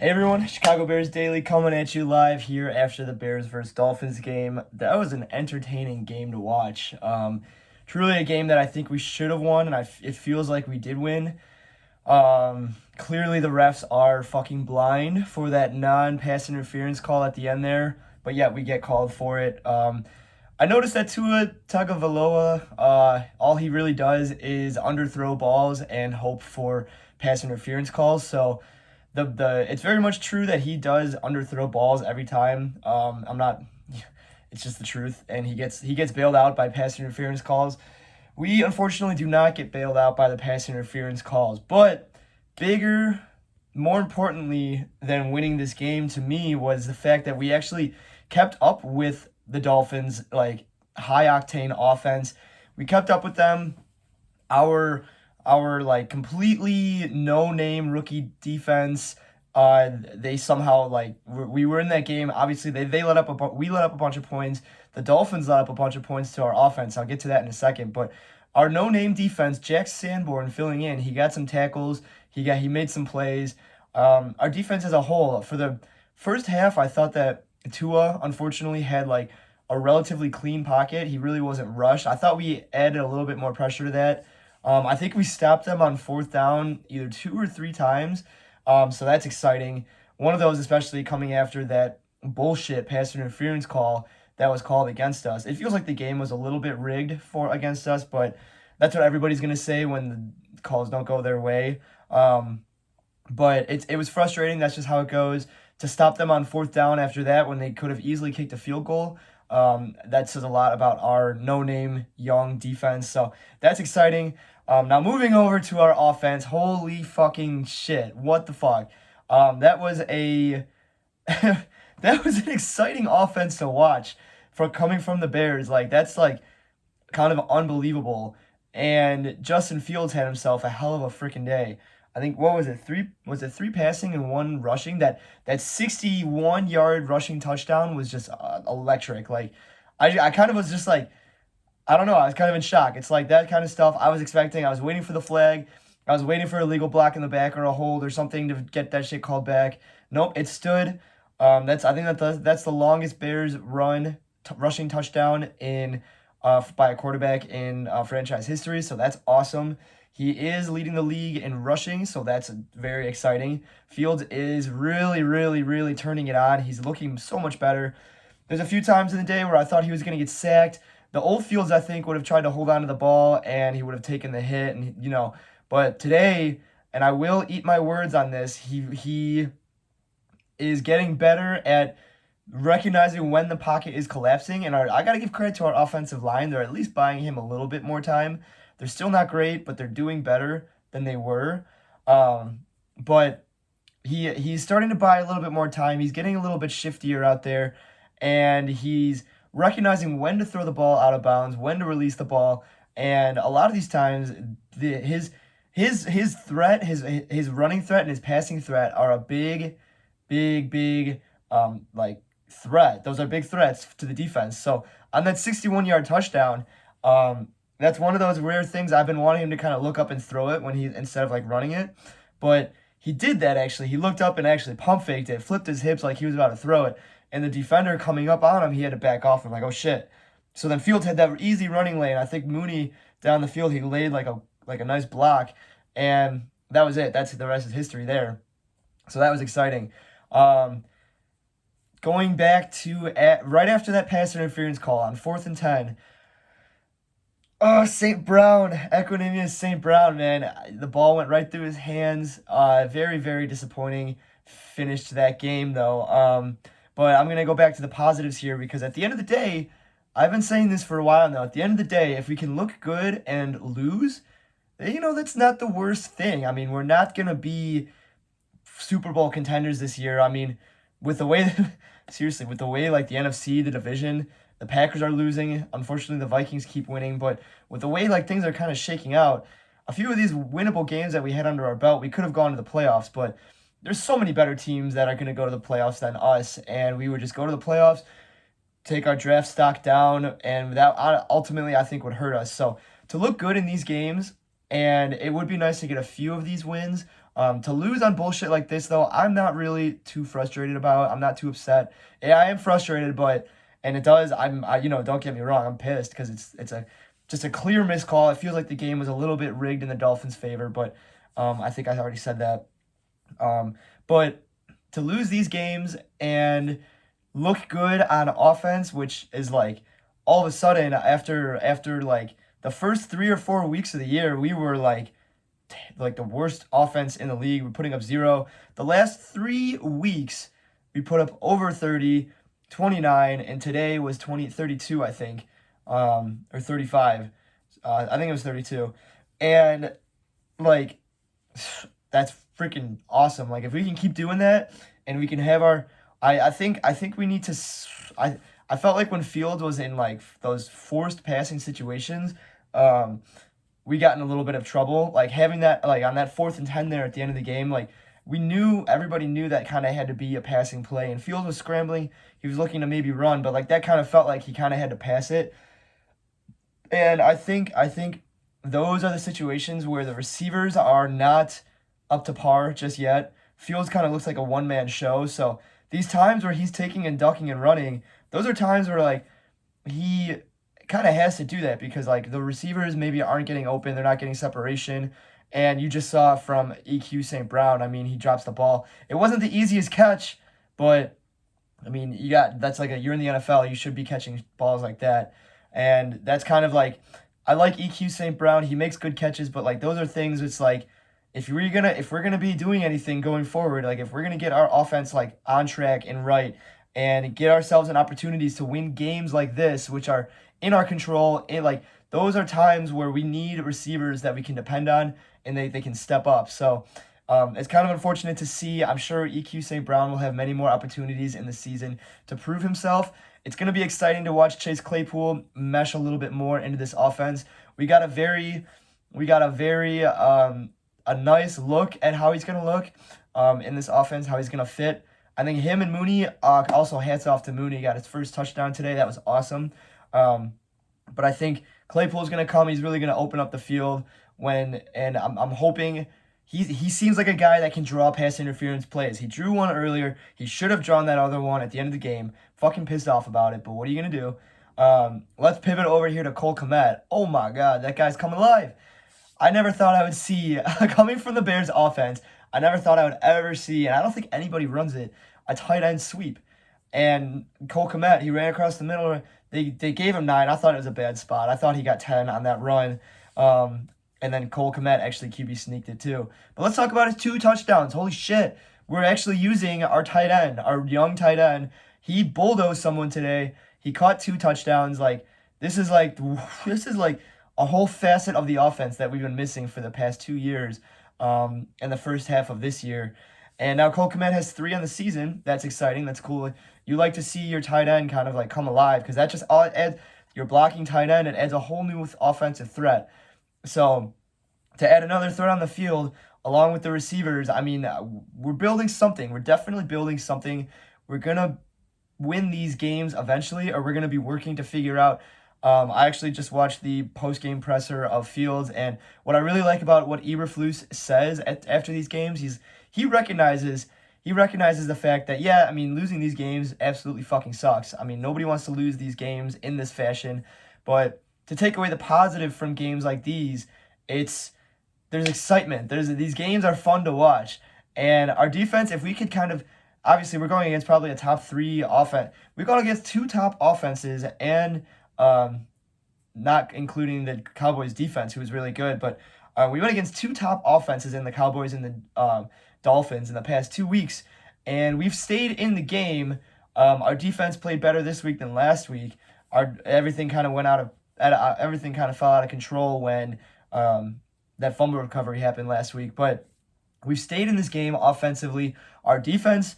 Hey everyone, Chicago Bears Daily coming at you live here after the Bears versus Dolphins game. That was an entertaining game to watch. Truly a game that I think we should have won, and it feels like we did win. Clearly the refs are fucking blind for that non-pass interference call at the end there, but yet we get called for it. I noticed that Tua Tagovailoa, all he really does is underthrow balls and hope for pass interference calls. So the it's very much true that he does underthrow balls every time. I'm not. It's just the truth, and he gets bailed out by pass interference calls. We unfortunately do not get bailed out by the pass interference calls, but bigger, more importantly than winning this game to me was the fact that we actually kept up with the Dolphins, like high octane offense. We kept up with them. Our like completely no name rookie defense. They somehow like we were in that game. Obviously, they we let up a bunch of points. The Dolphins let up a bunch of points to our offense. I'll get to that in a second. But our no name defense, Jack Sanborn filling in. He got some tackles. He made some plays. Our defense as a whole for the first half, I thought that Tua unfortunately had like a relatively clean pocket. He really wasn't rushed. I thought we added a little bit more pressure to that. I think we stopped them on fourth down either 2 or 3 times. So that's exciting. One of those, especially coming after that bullshit pass interference call that was called against us. It feels like the game was a little bit rigged for against us, but that's what everybody's gonna say when the calls don't go their way. But it was frustrating. That's just how it goes. To stop them on fourth down after that when they could have easily kicked a field goal. That says a lot about our no-name young defense. So that's exciting. Now moving over to our offense. Holy fucking shit. What the fuck? That was a that was an exciting offense to watch for coming from the Bears. Like that's like kind of unbelievable. And Justin Fields had himself a hell of a freaking day. I think what was it? Three passing and one rushing? That 61-yard rushing touchdown was just electric. Like I kind of was just like I don't know. I was kind of in shock. It's like that kind of stuff I was expecting. I was waiting for the flag. I was waiting for a legal block in the back or a hold or something to get that shit called back. Nope, it stood. I think that's the longest Bears rushing touchdown in by a quarterback in franchise history. So that's awesome. He is leading the league in rushing, so that's very exciting. Fields is really, really, really turning it on. He's looking so much better. There's a few times in the day where I thought he was going to get sacked. The old Fields, I think, would have tried to hold on to the ball and he would have taken the hit, and. But today, and I will eat my words on this, he is getting better at recognizing when the pocket is collapsing. And I got to give credit to our offensive line. They're at least buying him a little bit more time. They're still not great, but they're doing better than they were. But he's starting to buy a little bit more time. He's getting a little bit shiftier out there, and he's recognizing when to throw the ball out of bounds, when to release the ball, and a lot of these times, his threat, his running threat and his passing threat are a big like threat. Those are big threats to the defense. So on that 61-yard touchdown, that's one of those rare things I've been wanting him to kind of look up and throw it when he instead of like running it. But he did that actually. He looked up and actually pump faked it, flipped his hips like he was about to throw it. And the defender coming up on him, he had to back off. I'm like, oh shit. So then Fields had that easy running lane. I think Mooney down the field, he laid like a nice block, and that was it. That's the rest is history there. So that was exciting. Going back to right after that pass interference call on 4th and 10. Oh, St. Brown, Equanimeous St. Brown, man. The ball went right through his hands. Very, very disappointing finish to that game, though. But I'm going to go back to the positives here because at the end of the day, I've been saying this for a while now. At the end of the day, if we can look good and lose, that's not the worst thing. I mean, we're not going to be Super Bowl contenders this year. I mean, with the way, seriously, with the way like the NFC, the division, the Packers are losing. Unfortunately, the Vikings keep winning. But with the way like things are kind of shaking out, a few of these winnable games that we had under our belt, we could have gone to the playoffs. But there's so many better teams that are going to go to the playoffs than us. And we would just go to the playoffs, take our draft stock down, and that ultimately I think would hurt us. So to look good in these games, and it would be nice to get a few of these wins. To lose on bullshit like this, though, I'm not really too frustrated about. I'm not too upset. Yeah, I am frustrated, but and it does. Don't get me wrong. I'm pissed because it's a just a clear missed call. It feels like the game was a little bit rigged in the Dolphins' favor, but I think I already said that. But to lose these games and look good on offense, which is like all of a sudden after like the first 3 or 4 weeks of the year, we were like the worst offense in the league. We're putting up 0. The last 3 weeks, we put up over 30, 29, and today was 32, I think, or 35. I think it was 32. And, like, that's freaking awesome. Like, if we can keep doing that and we can have I think we need to, I felt like when Fields was in, like, those forced passing situations, we got in a little bit of trouble. Like having that, like on that 4th and 10 there at the end of the game, like everybody knew that kind of had to be a passing play. And Fields was scrambling, he was looking to maybe run, but like that kind of felt like he kind of had to pass it. And I think those are the situations where the receivers are not up to par just yet. Fields kind of looks like a one-man show. So these times where he's taking and ducking and running, those are times where like he kind of has to do that because like the receivers maybe aren't getting open, they're not getting separation. And you just saw from EQ St. Brown, I mean, he drops the ball. It wasn't the easiest catch, but I mean, you're in the NFL, you should be catching balls like that. And that's kind of like I like EQ St. Brown. He makes good catches, but like those are things it's like if we're gonna be doing anything going forward, like if we're gonna get our offense like on track and right and get ourselves in opportunities to win games like this, which are in our control, and like those are times where we need receivers that we can depend on and they can step up. So it's kind of unfortunate to see. I'm sure EQ St. Brown will have many more opportunities in the season to prove himself. It's going to be exciting to watch Chase Claypool mesh a little bit more into this offense. We got a nice look at how he's going to look in this offense, how he's going to fit. I think him and Mooney, also hats off to Mooney, got his first touchdown today. That was awesome. But I think Claypool's going to come. He's really going to open up the field and I'm hoping he seems like a guy that can draw pass interference plays. He drew one earlier. He should have drawn that other one at the end of the game. Fucking pissed off about it, but what are you going to do? Let's pivot over here to Cole Kmet. Oh my God, that guy's coming alive. I never thought I would see, coming from the Bears offense, I never thought I would ever see, and I don't think anybody runs it, a tight end sweep. And Cole Kmet, he ran across the middle. They gave him 9. I thought it was a bad spot. I thought he got 10 on that run. And then Cole Kmet actually QB sneaked it too. But let's talk about his 2 touchdowns. Holy shit. We're actually using our tight end, our young tight end. He bulldozed someone today. He caught 2 touchdowns. This is like a whole facet of the offense that we've been missing for the past 2 years, and the first half of this year. And now Cole Kmet has 3 on the season. That's exciting. That's cool. You like to see your tight end kind of like come alive because that just all it adds. You're blocking tight end. It adds a whole new offensive threat. So to add another threat on the field along with the receivers, I mean, we're building something. We're definitely building something. We're gonna win these games eventually, or we're gonna be working to figure out. I actually just watched the post-game presser of Fields, and what I really like about what Eberflus says after these games, he recognizes the fact that, yeah, I mean, losing these games absolutely fucking sucks. I mean, nobody wants to lose these games in this fashion, but to take away the positive from games like these, there's excitement. These games are fun to watch, and our defense, if we could kind of, obviously we're going against probably a top 3 offense. We're going against 2 top offenses and not including the Cowboys defense, who was really good, but we went against 2 top offenses in the Cowboys and the Dolphins in the past 2 weeks, and we've stayed in the game. Our defense played better this week than last week. Everything kind of fell out of control when that fumble recovery happened last week, but we've stayed in this game offensively. Our defense,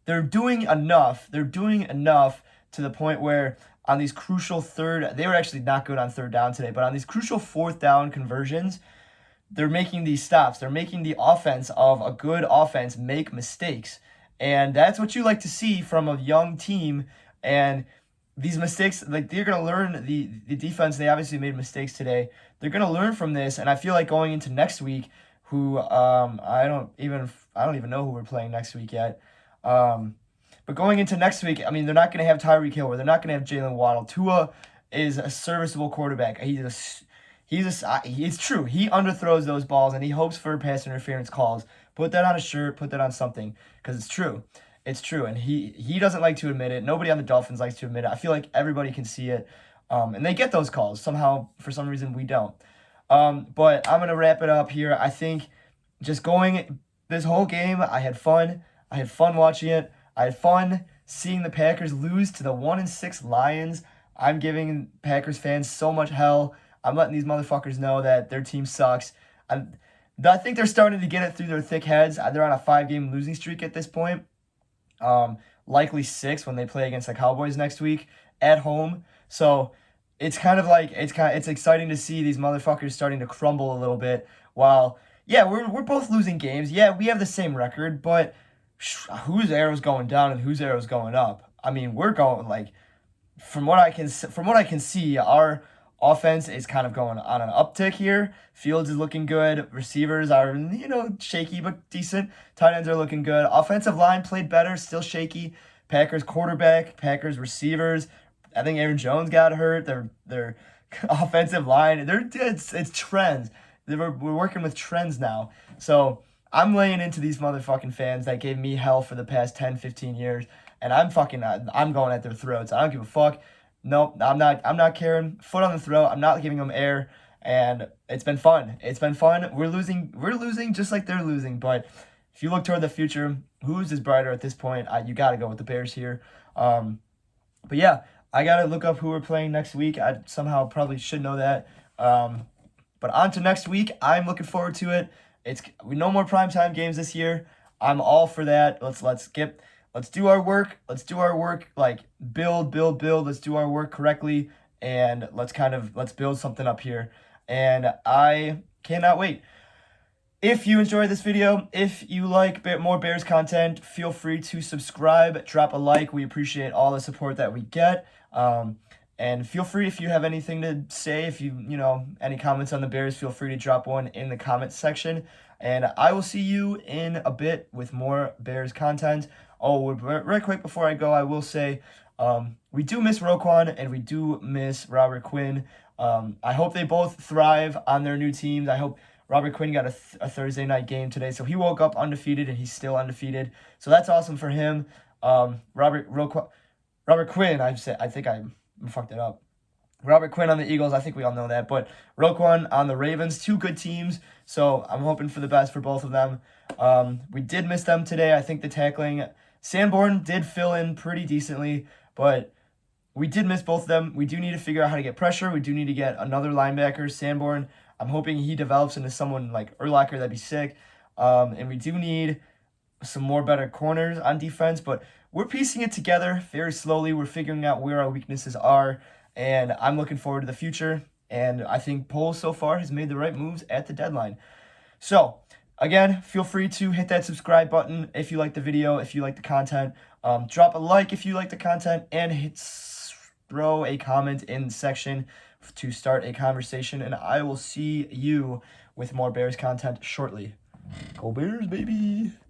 they're doing enough. They're doing enough to the point where on these crucial they were actually not good on 3rd down today, but on these crucial 4th down conversions, they're making these stops. They're making the offense of a good offense make mistakes. And that's what you like to see from a young team. And these mistakes, like they're going to learn the defense. They obviously made mistakes today. They're going to learn from this. And I feel like going into next week, who I don't even know who we're playing next week yet. Um, but going into next week, I mean, they're not going to have Tyreek Hill, or they're not going to have Jalen Waddle. Tua is a serviceable quarterback. It's true. He underthrows those balls and he hopes for pass interference calls. Put that on a shirt. Put that on something, because it's true. It's true, and he doesn't like to admit it. Nobody on the Dolphins likes to admit it. I feel like everybody can see it, and they get those calls somehow. For some reason, we don't. But I'm gonna wrap it up here. I think just going this whole game, I had fun. I had fun watching it. I had fun seeing the Packers lose to the 1-6 Lions. I'm giving Packers fans so much hell. I'm letting these motherfuckers know that their team sucks. I think they're starting to get it through their thick heads. They're on a 5-game losing streak at this point. Likely 6 when they play against the Cowboys next week at home. So it's kind of like it's exciting to see these motherfuckers starting to crumble a little bit. While yeah, we're both losing games. Yeah, we have the same record, but whose arrow's going down and whose arrow's going up? I mean, we're going like from what I can see, our offense is kind of going on an uptick here. Fields is looking good. Receivers are, shaky but decent. Tight ends are looking good. Offensive line played better, still shaky. Packers quarterback, Packers receivers. I think Aaron Jones got hurt. Their offensive line, it's trends. We're working with trends now. So I'm laying into these motherfucking fans that gave me hell for the past 10, 15 years. And I'm going at their throats. I don't give a fuck. Nope, I'm not caring. Foot on the throat. I'm not giving them air. And it's been fun. It's been fun. We're losing just like they're losing. But if you look toward the future, whose is brighter at this point? You got to go with the Bears here. But yeah, I got to look up who we're playing next week. I somehow probably should know that. But on to next week. I'm looking forward to it. We no more primetime games this year. I'm all for that. Let's do our work. Let's do our work. Like build. Let's do our work correctly, and let's build something up here. And I cannot wait. If you enjoyed this video, if you like more Bears content, feel free to subscribe, drop a like. We appreciate all the support that we get. And feel free, if you have anything to say, if any comments on the Bears, feel free to drop one in the comments section. And I will see you in a bit with more Bears content. Oh, right quick before I go, I will say we do miss Roquan and we do miss Robert Quinn. I hope they both thrive on their new teams. I hope Robert Quinn got a Thursday night game today, so he woke up undefeated and he's still undefeated. So that's awesome for him. Robert Quinn, I think I fucked it up. Robert Quinn on the Eagles, I think we all know that. But Roquan on the Ravens, 2 good teams. So I'm hoping for the best for both of them. We did miss them today. I think the tackling, Sanborn did fill in pretty decently, but we did miss both of them. We do need to figure out how to get pressure. We do need to get another linebacker, Sanborn. I'm hoping he develops into someone like Urlacher. That'd be sick. And we do need some more better corners on defense, but we're piecing it together very slowly. We're figuring out where our weaknesses are, and I'm looking forward to the future. And I think Poles so far has made the right moves at the deadline. So, again, feel free to hit that subscribe button if you like the video, if you like the content. Drop a like if you like the content, and throw a comment in the section to start a conversation. And I will see you with more Bears content shortly. Go Bears, baby!